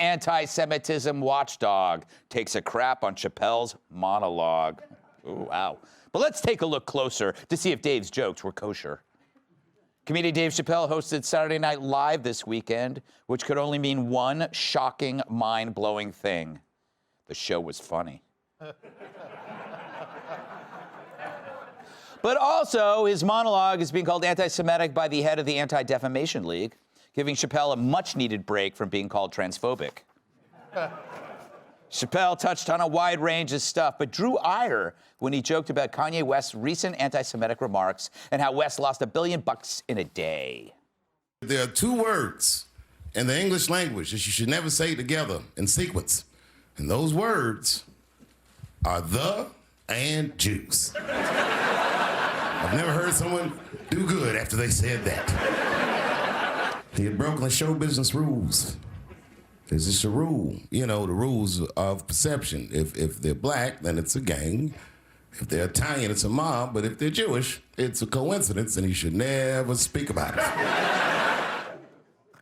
anti-Semitism watchdog takes a crap on Chapelle's monologue. Ooh, wow. But let's take a look closer to see if Dave's jokes were kosher. Comedian Dave Chapelle hosted Saturday Night Live this weekend, which could only mean one shocking, mind-blowing thing. The show was funny. But also, his monologue is being called anti-Semitic by the head of the Anti-Defamation League, giving Chapelle a much-needed break from being called transphobic. Chapelle touched on a wide range of stuff, but drew ire when he joked about Kanye West's recent anti-Semitic remarks and how West lost $1 billion in a day. There are two words in the English language that you should never say together in sequence. And those words are the and Jews. I've never heard someone do good after they said that. He had broken the show business rules. There's just a rule, you know, the rules of perception. If they're black, then it's a gang. If they're Italian, it's a mob. But if they're Jewish, it's a coincidence, and you should never speak about it.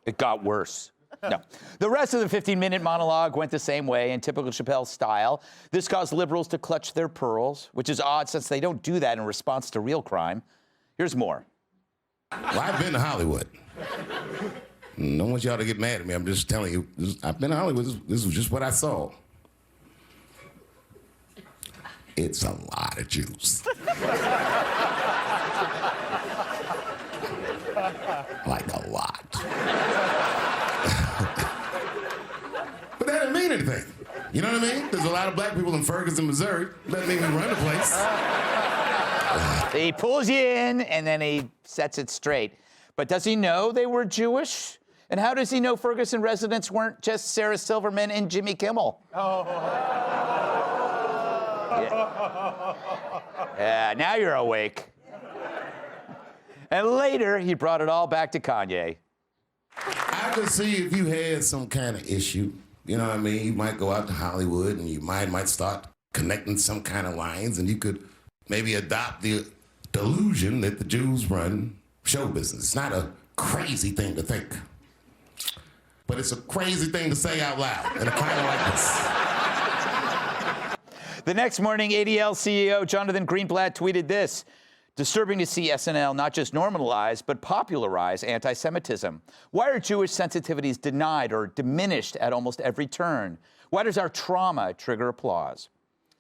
It got worse. No. The rest of the 15-minute monologue went the same way in typical Chappelle style. This caused liberals to clutch their pearls, which is odd since they don't do that in response to real crime. Here's more. Well, I've been to Hollywood. I don't want y'all to get mad at me. I'm just telling you, I've been to Hollywood. This was just what I saw. It's a lot of Jews. Like a lot. But that didn't mean anything. You know what I mean? There's a lot of black people in Ferguson, Missouri. Doesn't mean we run the place. He pulls you in, and then he sets it straight. But does he know they were Jewish? And how does he know Ferguson residents weren't just Sarah Silverman and Jimmy Kimmel? Oh. Yeah, now you're awake. And later, he brought it all back to Kanye. I could see if you had some kind of issue, you know what I mean? You might go out to Hollywood and you might start connecting some kind of lines, and you could maybe adopt the delusion that the Jews run show business. It's not a crazy thing to think, but it's a crazy thing to say out loud, and a kind of like this. The next morning, ADL CEO Jonathan Greenblatt tweeted this: disturbing to see SNL not just normalize, but popularize anti-Semitism. Why are Jewish sensitivities denied or diminished at almost every turn? Why does our trauma trigger applause?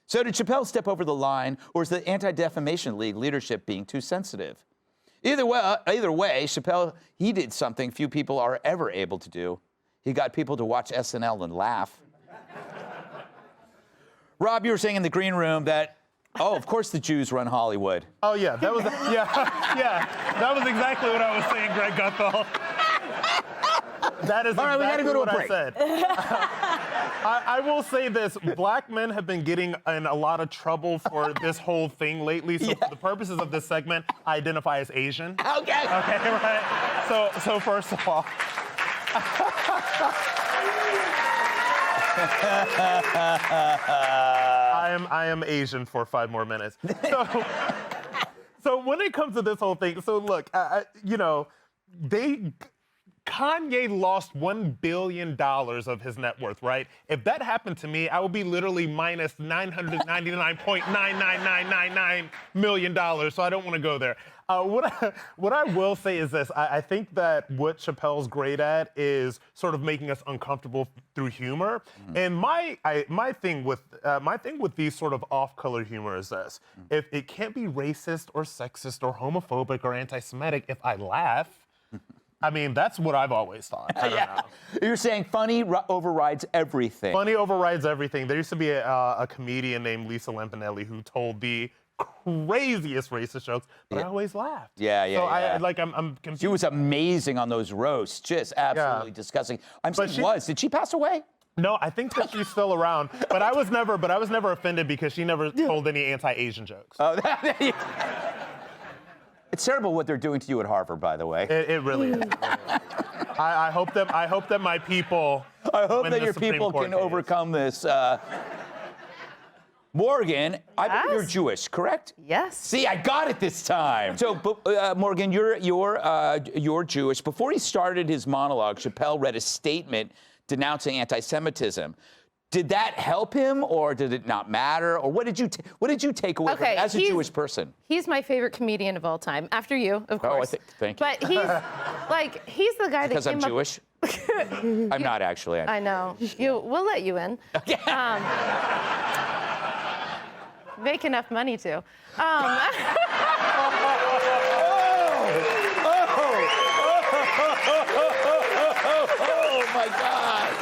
So did Chappelle step over the line, or is the Anti-Defamation League leadership being too sensitive? Either way, Chappelle, he did something few people are ever able to do. He got people to watch SNL and laugh. Rob, you were saying in the green room that, oh, of course the Jews run Hollywood. Oh, yeah, that was, that was exactly what I was saying, Greg Gutfeld. That is all right, exactly we gotta go to what a break. I said. I will say this, black men have been getting in a lot of trouble for this whole thing lately, so for the purposes of this segment, I identify as Asian. Okay. Okay, right? So first of all, I am Asian for 5 more minutes. So when it comes to this whole thing, so look, you know, Kanye lost $1 billion of his net worth, right? If that happened to me, I would be literally minus $999.99999 million, so I don't want to go there. What I will say is this. I think that what Chappelle's great at is sort of making us uncomfortable through humor. And my thing with these sort of off-color humor is this. If it can't be racist or sexist or homophobic or anti-Semitic if I laugh, I mean, that's what I've always thought. I don't know. You're saying funny overrides everything. Funny overrides everything. There used to be a comedian named Lisa Lampanelli who told the craziest racist jokes, but I always laughed. I'm confused. She was amazing on those roasts, just absolutely disgusting. Did she pass away? No, I think that she's still around, but I was never offended because she never told any anti-Asian jokes. Oh, it's terrible what they're doing to you at Harvard, by the way. It really is. I hope that my people. I hope that your people can overcome this. Morgan, I believe you're Jewish, correct? Yes. See, I got it this time. So, Morgan, you're Jewish. Before he started his monologue, Chappelle read a statement denouncing anti-Semitism. Did that help him, or did it not matter? Or what did you take away from it as a Jewish person? He's my favorite comedian of all time, after you, of course. Thank you. But he's the guy that came up... Because I'm Jewish? I'm not actually. I know. We'll let you in. Okay. Make enough money to. Oh my God.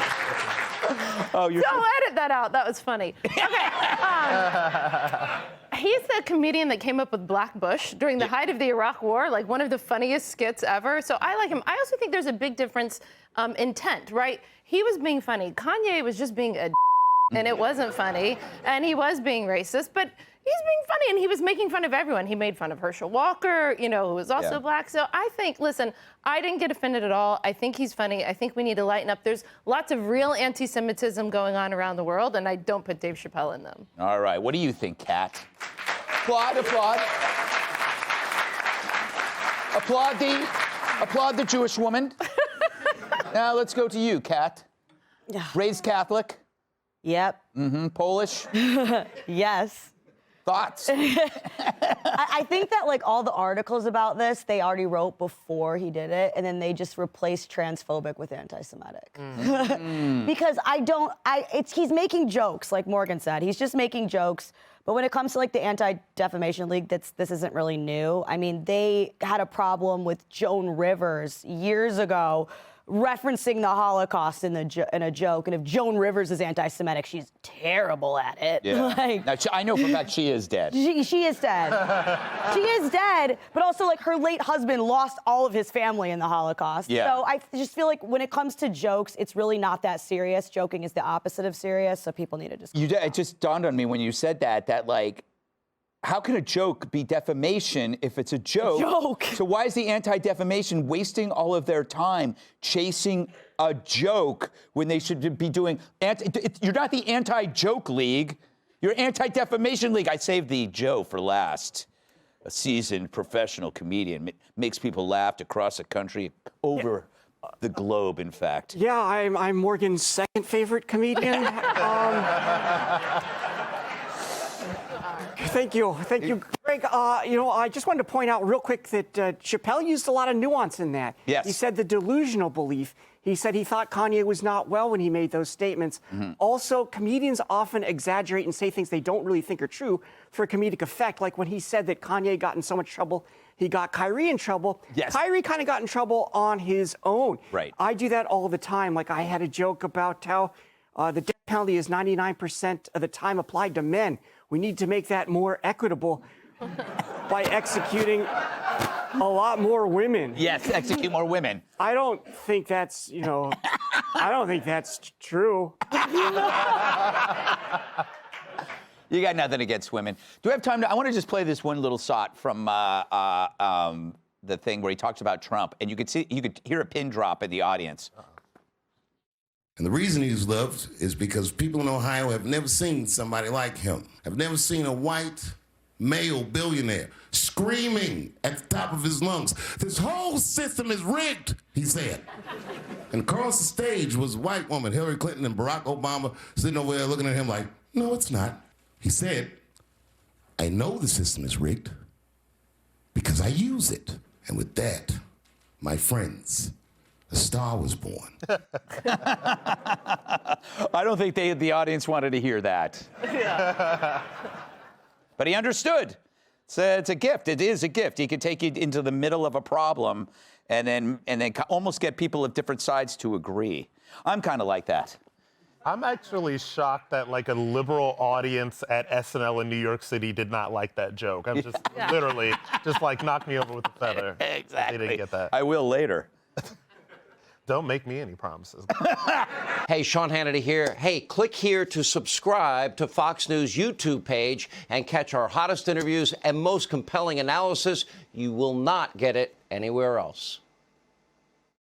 Oh, you're Don't edit that out. That was funny. Okay. He's the comedian that came up with Black Bush during the height of the Iraq War, like one of the funniest skits ever. So I like him. I also think there's a big difference intent, right? He was being funny. Kanye was just being a and it wasn't funny, and he was being racist, but he's being funny, and he was making fun of everyone. He made fun of Herschel Walker, who was also black. So I think, listen, I didn't get offended at all. I think he's funny. I think we need to lighten up. There's lots of real anti-Semitism going on around the world, and I don't put Dave Chapelle in them. All right. What do you think, Kat? Applaud. Applaud the Jewish woman. Now let's go to you, Kat. Raised Catholic. Yep. Polish. Yes. Thoughts? I think that like all the articles about this, they already wrote before he did it, and then they just replaced transphobic with anti-Semitic. Because he's making jokes, like Morgan said. He's just making jokes. But when it comes to like the Anti-Defamation League, this isn't really new. I mean, they had a problem with Joan Rivers years ago referencing the Holocaust in a joke, and if Joan Rivers is anti-Semitic, she's terrible at it. Yeah. Now, I know for a fact she is dead. She is dead. She is dead, but also like her late husband lost all of his family in the Holocaust. Yeah. So I just feel like when it comes to jokes, it's really not that serious. Joking is the opposite of serious, so people need to just... It just dawned on me when you said that like, how can a joke be defamation if it's a joke? So why is the anti-defamation wasting all of their time chasing a joke when they should be doing... You're not the anti-joke league. You're anti-defamation league. I saved the Joe for last. A seasoned professional comedian. Makes people laugh across the country, over the globe, in fact. Yeah, I'm Morgan's second favorite comedian. Thank you, Greg. I just wanted to point out real quick that Chapelle used a lot of nuance in that. Yes. He said the delusional belief. He said he thought Kanye was not well when he made those statements. Also, comedians often exaggerate and say things they don't really think are true for comedic effect, like when he said that Kanye got in so much trouble, he got Kyrie in trouble. Yes. Kyrie kind of got in trouble on his own. Right. I do that all the time. Like I had a joke about how the death penalty is 99% of the time applied to men. We need to make that more equitable by executing a lot more women. Yes, execute more women. I don't think that's, I don't think that's true. You got nothing against women. Do we have time I want to just play this one little shot from the thing where he talks about Trump, and you could hear a pin drop in the audience. And the reason he's loved is because people in Ohio have never seen somebody like him. Have never seen a white male billionaire screaming at the top of his lungs, "This whole system is rigged," he said. And across the stage was a white woman, Hillary Clinton and Barack Obama, sitting over there looking at him like, "No, it's not." He said, "I know the system is rigged because I use it." And with that, my friends, a star was born. I don't think the audience wanted to hear that. Yeah. But he understood. It's a gift. It is a gift. He could take you into the middle of a problem and then almost get people of different sides to agree. I'm kind of like that. I'm actually shocked that like a liberal audience at SNL in New York City did not like that joke. I'm just literally just like knock me over with a feather. Exactly. They didn't get that. I will later. Don't make me any promises. Hey, Sean Hannity here. Hey, click here to subscribe to Fox News YouTube page and catch our hottest interviews and most compelling analysis. You will not get it anywhere else.